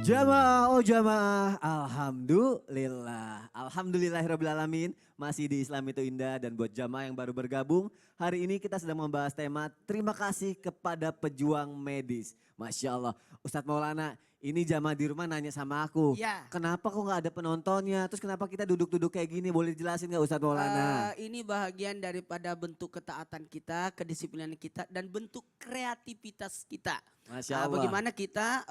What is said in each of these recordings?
Jamaah, oh jamaah, alhamdulillah, alhamdulillahirrabbilalamin, masih di Islam itu indah. Dan buat jamaah yang baru bergabung, hari ini kita sedang membahas tema terima kasih kepada pejuang medis. Masya Allah, Ustadz Maulana, ini jamaah di rumah nanya sama aku, Ya, kenapa kok nggak ada penontonnya, terus kenapa kita duduk-duduk kayak gini, boleh jelasin nggak Ustadz Maulana? ini bahagian daripada bentuk ketaatan kita, kedisiplinan kita, dan bentuk kreativitas kita. Masya Allah. Bagaimana kita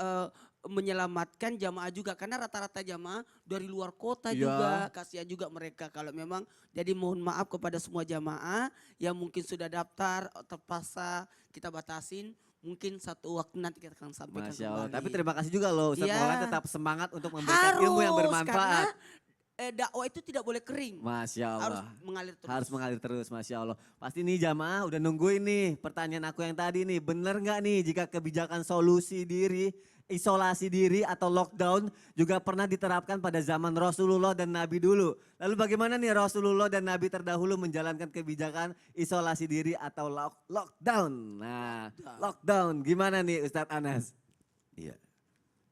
menyelamatkan jamaah juga, karena rata-rata jamaah dari luar kota Iya. juga, kasihan juga mereka kalau memang. Jadi mohon maaf kepada semua jamaah yang mungkin sudah daftar, terpaksa kita batasin. Mungkin satu waktu nanti kita akan sampaikan Masya Allah, kembali. tapi terima kasih juga loh Ustadz Iya. Maulana tetap semangat untuk memberikan ilmu yang bermanfaat. Karena dakwah itu tidak boleh kering. Masya Harus Allah. mengalir terus. Harus mengalir terus, Masya Allah. Pasti nih jamaah udah nungguin nih pertanyaan aku yang tadi nih. Bener nggak nih jika kebijakan solusi diri, isolasi diri atau lockdown juga pernah diterapkan pada zaman Rasulullah dan Nabi dulu. Lalu bagaimana nih Rasulullah dan Nabi terdahulu menjalankan kebijakan isolasi diri atau lockdown? Nah, lockdown gimana nih Ustadz Anas? Iya.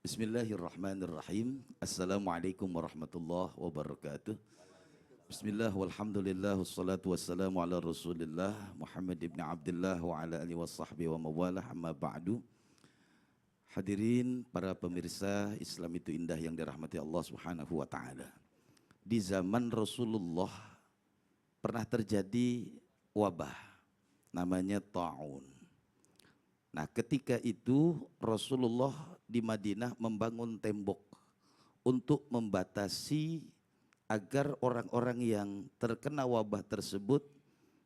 Bismillahirrahmanirrahim. Assalamualaikum warahmatullahi wabarakatuh. Bismillah walhamdulillah wassalatu wassalamu ala rasulillah Muhammad ibn Abdullah wa ala alihi wa sahbihi wa mawalah amma ba'du. Hadirin para pemirsa Islam itu indah yang dirahmati Allah subhanahu wa ta'ala. Di zaman Rasulullah pernah terjadi wabah namanya ta'un. Nah ketika itu Rasulullah di Madinah membangun tembok untuk membatasi agar orang-orang yang terkena wabah tersebut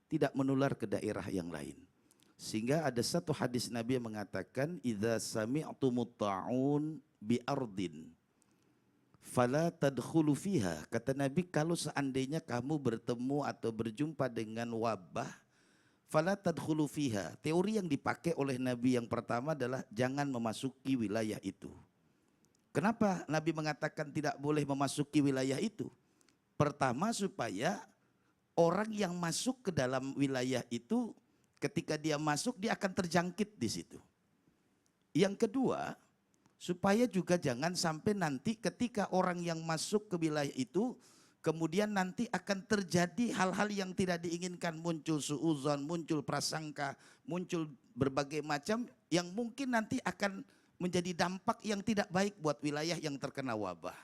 tidak menular ke daerah yang lain. Sehingga ada satu hadis Nabi yang mengatakan idza sami'tumut ta'un bi ardin fala tadkhulu fiha. Kata Nabi, kalau seandainya kamu bertemu atau berjumpa dengan wabah, fala tadkhulu fiha. Teori yang dipakai oleh Nabi yang pertama adalah jangan memasuki wilayah itu. Kenapa Nabi mengatakan tidak boleh memasuki wilayah itu? Pertama, supaya orang yang masuk ke dalam wilayah itu ketika dia masuk dia akan terjangkit di situ. Yang kedua, supaya juga jangan sampai nanti ketika orang yang masuk ke wilayah itu kemudian nanti akan terjadi hal-hal yang tidak diinginkan, muncul suudzon, muncul prasangka, muncul berbagai macam yang mungkin nanti akan menjadi dampak yang tidak baik buat wilayah yang terkena wabah.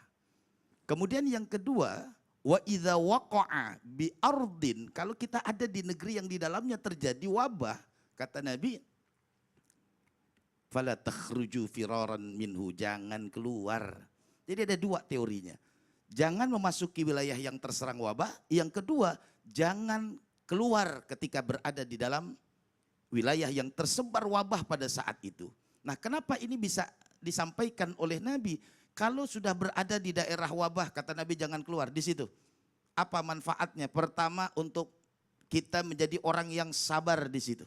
Kemudian yang kedua, wa idza waqa'a bi ardin, kalau kita ada di negeri yang di dalamnya terjadi wabah, kata Nabi, fala takhruju firaran minhu, jangan keluar. Jadi ada dua teorinya. Jangan memasuki wilayah yang terserang wabah. Yang kedua, jangan keluar ketika berada di dalam wilayah yang tersebar wabah pada saat itu. Nah, kenapa ini bisa disampaikan oleh Nabi? Kalau sudah berada di daerah wabah, kata Nabi jangan keluar di situ. Apa manfaatnya? Pertama, untuk kita menjadi orang yang sabar di situ.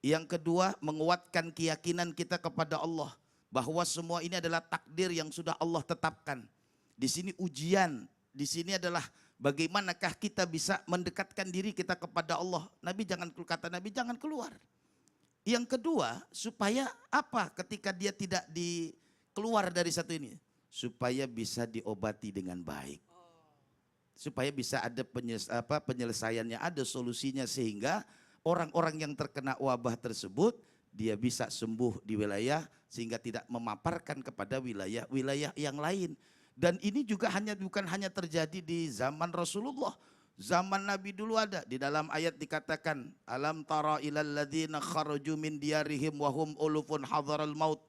Yang kedua, menguatkan keyakinan kita kepada Allah bahwa semua ini adalah takdir yang sudah Allah tetapkan. Di sini ujian, di sini adalah bagaimanakah kita bisa mendekatkan diri kita kepada Allah. Kata Nabi jangan keluar. Yang kedua, supaya apa ketika dia tidak keluar dari satu ini? Supaya bisa diobati dengan baik. Supaya bisa ada penyelesaiannya, ada solusinya, sehingga orang-orang yang terkena wabah tersebut dia bisa sembuh di wilayah sehingga tidak memaparkan kepada wilayah-wilayah yang lain. Dan ini juga bukan hanya terjadi di zaman Rasulullah. Zaman Nabi dulu ada. Di dalam ayat dikatakan, alam tara ilal ladzina kharaju min diyarihim wahum ulufun hadaral maut.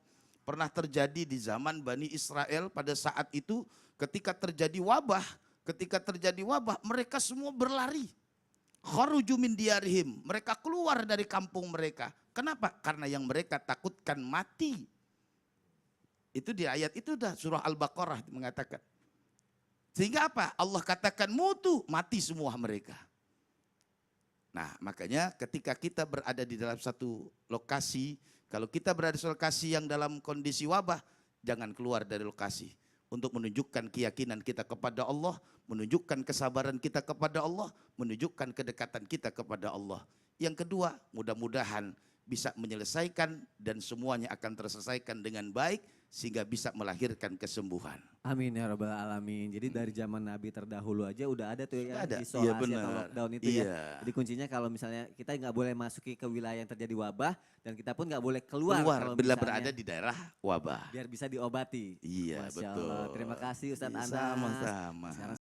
Pernah terjadi di zaman Bani Israel pada saat itu ketika terjadi wabah. Ketika terjadi wabah mereka semua berlari. Kharaju min diyarihim. Mereka keluar dari kampung mereka. Kenapa? Karena yang mereka takutkan mati. Itu di ayat itu dah surah Al-Baqarah mengatakan. Sehingga apa? Allah katakan mutu, mati semua mereka. Nah makanya ketika kita berada di dalam satu lokasi, kalau kita berada di lokasi yang dalam kondisi wabah, jangan keluar dari lokasi. Untuk menunjukkan keyakinan kita kepada Allah, menunjukkan kesabaran kita kepada Allah, menunjukkan kedekatan kita kepada Allah. Yang kedua, mudah-mudahan bisa menyelesaikan dan semuanya akan terselesaikan dengan baik sehingga bisa melahirkan kesembuhan. Amin ya rabbal alamin. Jadi dari zaman Nabi terdahulu aja udah ada tuh ya Ada. isolasi Iya, atau benar. lockdown itu Iya. ya. Jadi kuncinya kalau misalnya kita nggak boleh masuki ke wilayah yang terjadi wabah dan kita pun nggak boleh keluar, kalau Bila misalnya berada di daerah wabah. biar bisa diobati. Iya, Masya betul. Allah. Terima kasih Ustadz Anas. Sama-sama. Sekarang